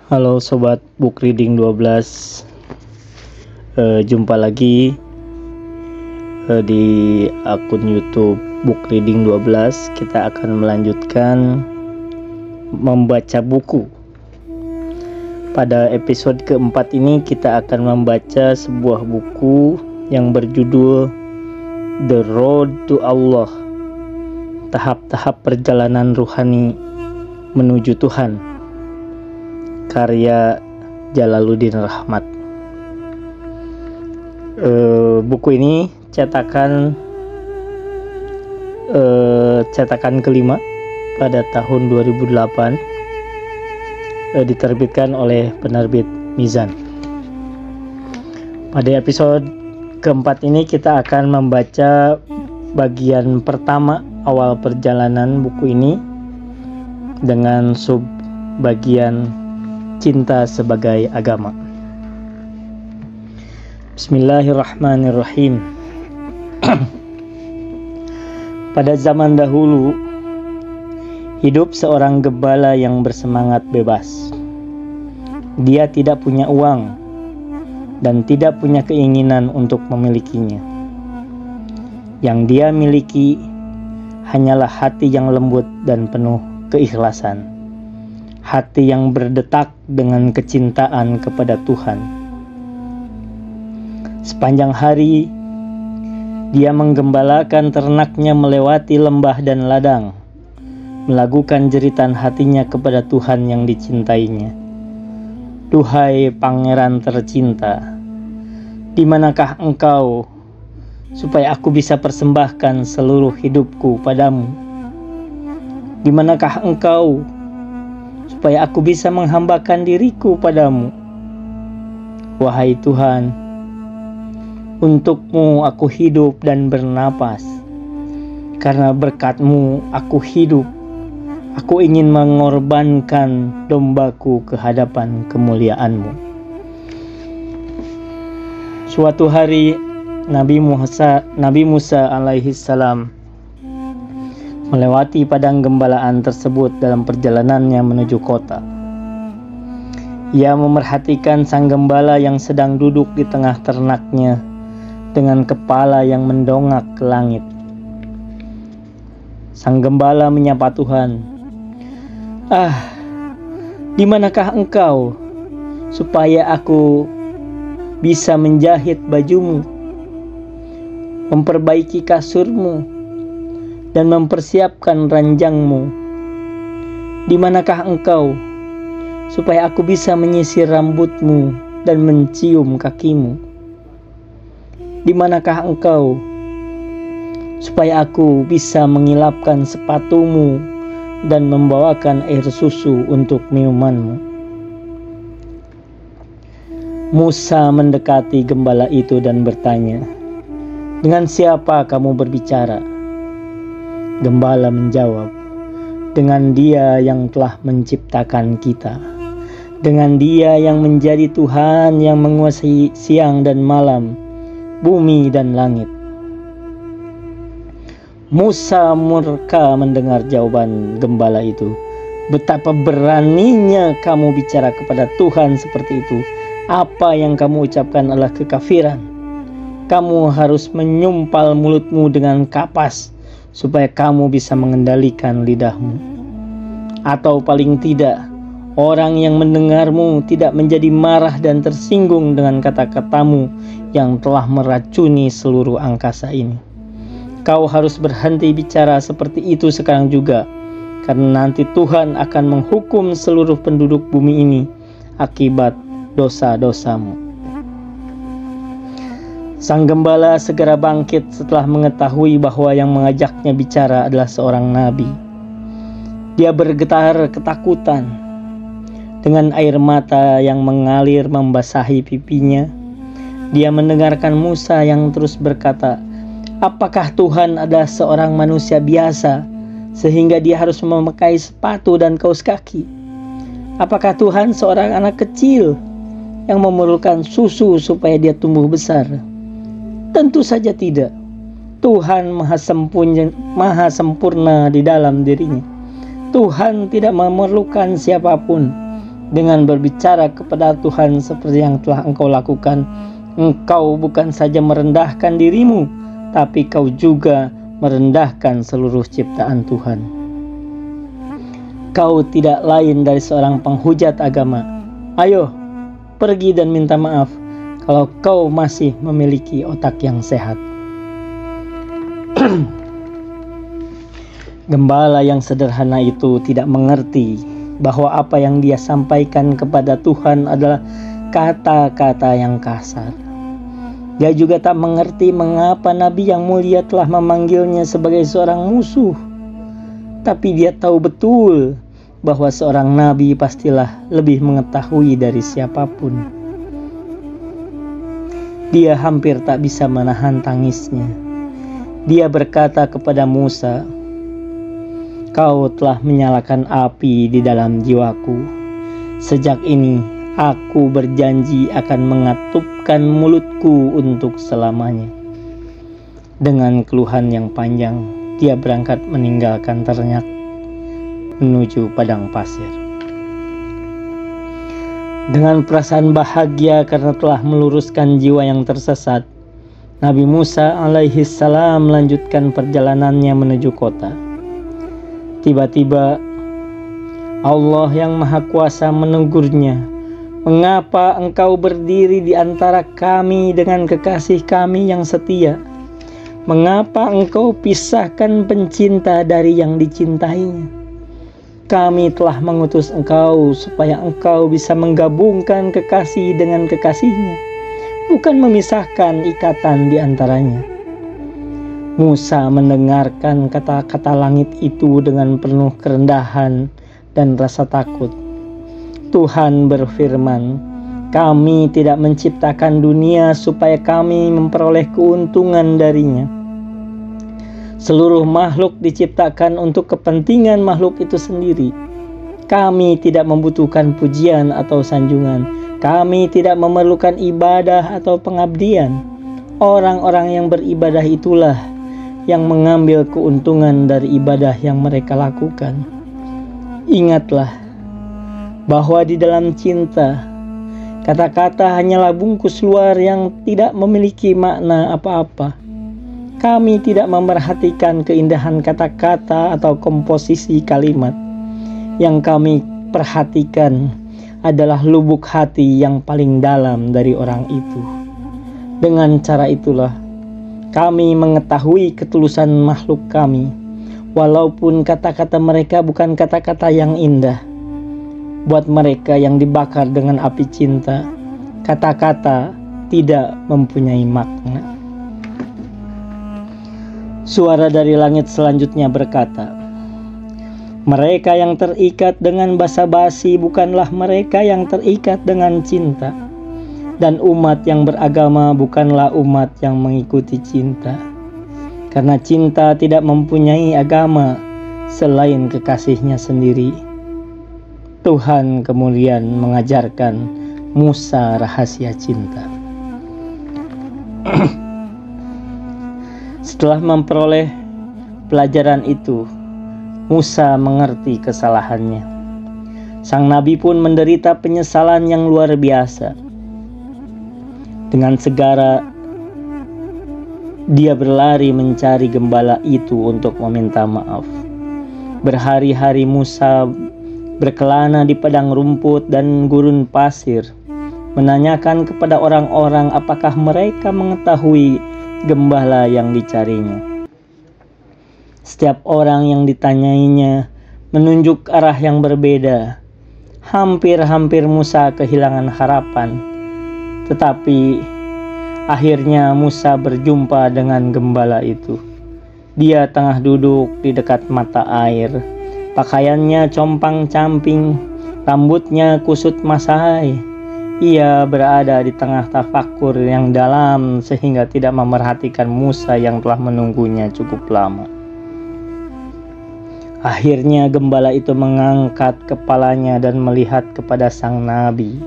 Halo Sobat Book Reading 12. Jumpa lagi di akun YouTube Book Reading 12. Kita akan melanjutkan membaca buku. Pada episode keempat ini kita akan membaca sebuah buku yang berjudul The Road to Allah, tahap-tahap perjalanan ruhani menuju Tuhan, karya Jalaluddin Rahmat. Buku ini cetakan kelima pada tahun 2008, diterbitkan oleh penerbit Mizan. Pada episode keempat ini kita akan membaca bagian pertama awal perjalanan buku ini dengan sub bagian cinta sebagai agama. Bismillahirrahmanirrahim. Pada zaman dahulu, hidup seorang gembala yang bersemangat bebas. Dia tidak punya uang dan tidak punya keinginan untuk memilikinya. Yang dia miliki hanyalah hati yang lembut dan penuh keikhlasan. Hati yang berdetak dengan kecintaan kepada Tuhan. Sepanjang hari, dia menggembalakan ternaknya melewati lembah dan ladang, melakukan jeritan hatinya kepada Tuhan yang dicintainya. Duhai pangeran tercinta, di manakah engkau, supaya aku bisa persembahkan seluruh hidupku padamu? Di manakah engkau, supaya aku bisa menghambakan diriku padamu? Wahai Tuhan, untuk-Mu aku hidup dan bernapas. Karena berkat-Mu aku hidup. Aku ingin mengorbankan dombaku ke hadapan kemuliaan-Mu. Suatu hari Nabi Musa alaihi salam melewati padang gembalaan tersebut dalam perjalanannya menuju kota. Ia memerhatikan sang gembala yang sedang duduk di tengah ternaknya dengan kepala yang mendongak ke langit. Sang gembala menyapa Tuhan, di manakah engkau, supaya aku bisa menjahit bajumu, memperbaiki kasurmu, dan mempersiapkan ranjangmu? Di manakah engkau, supaya aku bisa menyisir rambutmu dan mencium kakimu? Di manakah engkau, supaya aku bisa mengilapkan sepatumu dan membawakan air susu untuk minumanmu? Musa mendekati gembala itu dan bertanya, dengan siapa kamu berbicara? Gembala menjawab, dengan Dia yang telah menciptakan kita, dengan Dia yang menjadi Tuhan yang menguasai siang dan malam, bumi dan langit. Musa murka mendengar jawaban gembala itu. Betapa beraninya kamu bicara kepada Tuhan seperti itu. Apa yang kamu ucapkan adalah kekafiran. Kamu harus menyumpal mulutmu dengan kapas supaya kamu bisa mengendalikan lidahmu. Atau paling tidak, orang yang mendengarmu tidak menjadi marah dan tersinggung dengan kata-katamu yang telah meracuni seluruh angkasa ini. Kau harus berhenti bicara seperti itu sekarang juga, karena nanti Tuhan akan menghukum seluruh penduduk bumi ini akibat dosa-dosamu. Sang gembala segera bangkit setelah mengetahui bahwa yang mengajaknya bicara adalah seorang nabi. Dia bergetar ketakutan. Dengan air mata yang mengalir membasahi pipinya, dia mendengarkan Musa yang terus berkata, apakah Tuhan adalah seorang manusia biasa sehingga dia harus memakai sepatu dan kaus kaki? Apakah Tuhan seorang anak kecil yang memerlukan susu supaya dia tumbuh besar? Tentu saja tidak. Tuhan maha sempurna di dalam dirinya. Tuhan tidak memerlukan siapapun. dengan berbicara kepada Tuhan seperti yang telah engkau lakukan, engkau bukan saja merendahkan dirimu, tapi kau juga merendahkan seluruh ciptaan Tuhan. Kau tidak lain dari seorang penghujat agama. Ayo, pergi dan minta maaf kalau kau masih memiliki otak yang sehat. Gembala yang sederhana itu tidak mengerti bahwa apa yang dia sampaikan kepada Tuhan adalah kata-kata yang kasar. Dia juga tak mengerti mengapa Nabi yang mulia telah memanggilnya sebagai seorang musuh. Tapi dia tahu betul bahwa seorang nabi pastilah lebih mengetahui dari siapapun. Dia hampir tak bisa menahan tangisnya. Dia berkata kepada Musa, "Kau telah menyalakan api di dalam jiwaku. Sejak ini aku berjanji akan mengatupkan mulutku untuk selamanya." Dengan keluhan yang panjang, dia berangkat meninggalkan ternak menuju padang pasir. Dengan perasaan bahagia karena telah meluruskan jiwa yang tersesat, Nabi Musa alaihi salam melanjutkan perjalanannya menuju kota. Tiba-tiba Allah yang Maha Kuasa menegurnya, "Mengapa engkau berdiri di antara kami dengan kekasih kami yang setia? Mengapa engkau pisahkan pencinta dari yang dicintainya? Kami telah mengutus engkau supaya engkau bisa menggabungkan kekasih dengan kekasihnya, bukan memisahkan ikatan di antaranya." Musa mendengarkan kata-kata langit itu dengan penuh kerendahan dan rasa takut. Tuhan berfirman, "Kami tidak menciptakan dunia supaya kami memperoleh keuntungan darinya. Seluruh makhluk diciptakan untuk kepentingan makhluk itu sendiri. Kami tidak membutuhkan pujian atau sanjungan. Kami tidak memerlukan ibadah atau pengabdian. Orang-orang yang beribadah itulah yang mengambil keuntungan dari ibadah yang mereka lakukan. Ingatlah bahwa di dalam cinta, kata-kata hanyalah bungkus luar yang tidak memiliki makna apa-apa. Kami tidak memerhatikan keindahan kata-kata atau komposisi kalimat. Yang kami perhatikan adalah lubuk hati yang paling dalam dari orang itu. Dengan cara itulah kami mengetahui ketulusan makhluk kami, walaupun kata-kata mereka bukan kata-kata yang indah. Buat mereka yang dibakar dengan api cinta, kata-kata tidak mempunyai makna. Suara dari langit selanjutnya berkata, "Mereka yang terikat dengan basa-basi bukanlah mereka yang terikat dengan cinta. Dan umat yang beragama bukanlah umat yang mengikuti cinta. Karena cinta tidak mempunyai agama selain kekasihnya sendiri." Tuhan kemudian mengajarkan Musa rahasia cinta. Setelah memperoleh pelajaran itu, Musa mengerti kesalahannya. Sang nabi pun menderita penyesalan yang luar biasa. Dengan segera dia berlari mencari gembala itu untuk meminta maaf. Berhari-hari Musa berkelana di padang rumput dan gurun pasir, menanyakan kepada orang-orang apakah mereka mengetahui gembala yang dicarinya. Setiap orang yang ditanyainya menunjuk arah yang berbeda. Hampir-hampir Musa kehilangan harapan. Tetapi akhirnya Musa berjumpa dengan gembala itu. Dia tengah duduk di dekat mata air. Pakaiannya compang-camping, rambutnya kusut masai. Ia berada di tengah tafakur yang dalam sehingga tidak memerhatikan Musa yang telah menunggunya cukup lama. Akhirnya gembala itu mengangkat kepalanya dan melihat kepada sang nabi.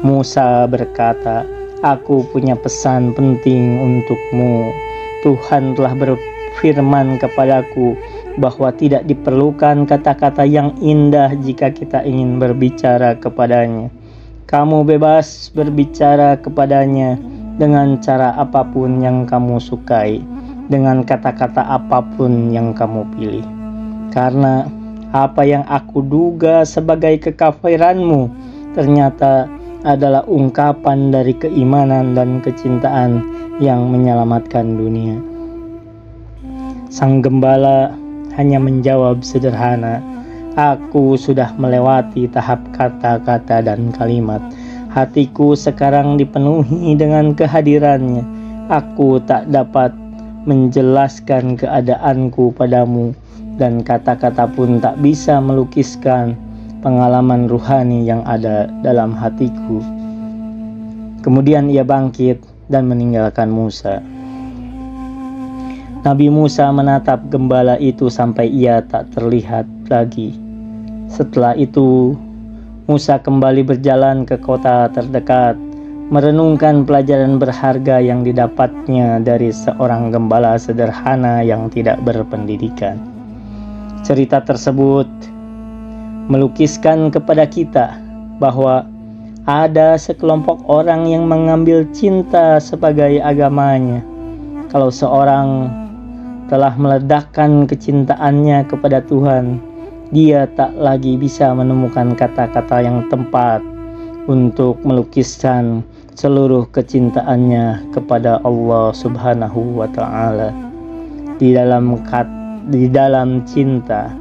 Musa berkata, "Aku punya pesan penting untukmu. Tuhan telah berfirman kepadaku bahwa tidak diperlukan kata-kata yang indah jika kita ingin berbicara kepadanya. Kamu bebas berbicara kepadanya dengan cara apapun yang kamu sukai, dengan kata-kata apapun yang kamu pilih. Karena apa yang aku duga sebagai kekafiranmu ternyata adalah ungkapan dari keimanan dan kecintaan yang menyelamatkan dunia. Sang gembala hanya menjawab sederhana, aku sudah melewati tahap kata-kata dan kalimat. Hatiku sekarang dipenuhi dengan kehadirannya. Aku tak dapat menjelaskan keadaanku padamu, dan kata-kata pun tak bisa melukiskan pengalaman ruhani yang ada dalam hatiku. Kemudian ia bangkit dan meninggalkan Musa. Nabi Musa menatap gembala itu sampai ia tak terlihat lagi. Setelah itu, Musa kembali berjalan ke kota terdekat, merenungkan pelajaran berharga yang didapatnya dari seorang gembala sederhana yang tidak berpendidikan. Cerita tersebut melukiskan kepada kita bahwa ada sekelompok orang yang mengambil cinta sebagai agamanya. Kalau seorang telah meledakkan kecintaannya kepada Tuhan, dia tak lagi bisa menemukan kata-kata yang tepat untuk melukiskan seluruh kecintaannya kepada Allah Subhanahu wa Ta'ala. Di dalam cinta,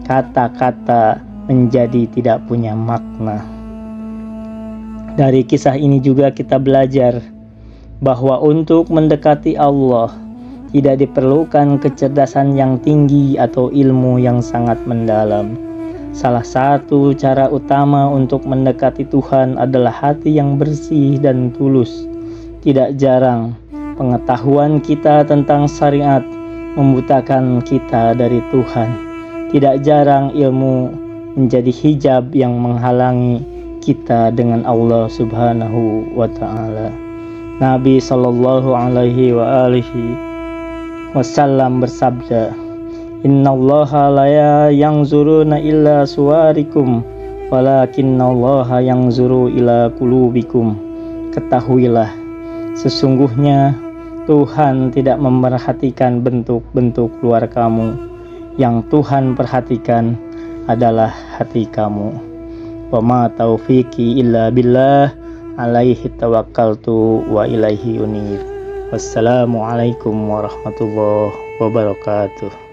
kata-kata menjadi tidak punya makna. Dari kisah ini juga kita belajar bahwa untuk mendekati Allah tidak diperlukan kecerdasan yang tinggi atau ilmu yang sangat mendalam. Salah satu cara utama untuk mendekati Tuhan adalah hati yang bersih dan tulus. Tidak jarang pengetahuan kita tentang syariat membutakan kita dari Tuhan. Tidak jarang ilmu menjadi hijab yang menghalangi kita dengan Allah Subhanahu wa Ta'ala. Nabi sallallahu alaihi wa alihi wasallam bersabda, "Innallaha la yanzuruna illa suwarikum, walakinnallaha yanzuru ila qulubikum." Ketahuilah, sesungguhnya Tuhan tidak memerhatikan bentuk-bentuk luar kamu. Yang Tuhan perhatikan adalah hati kamu. Wa ma taufiqi illa billah, alaihi tawakkaltu wa ilaihi unib. Wassalamualaikum warahmatullahi wabarakatuh.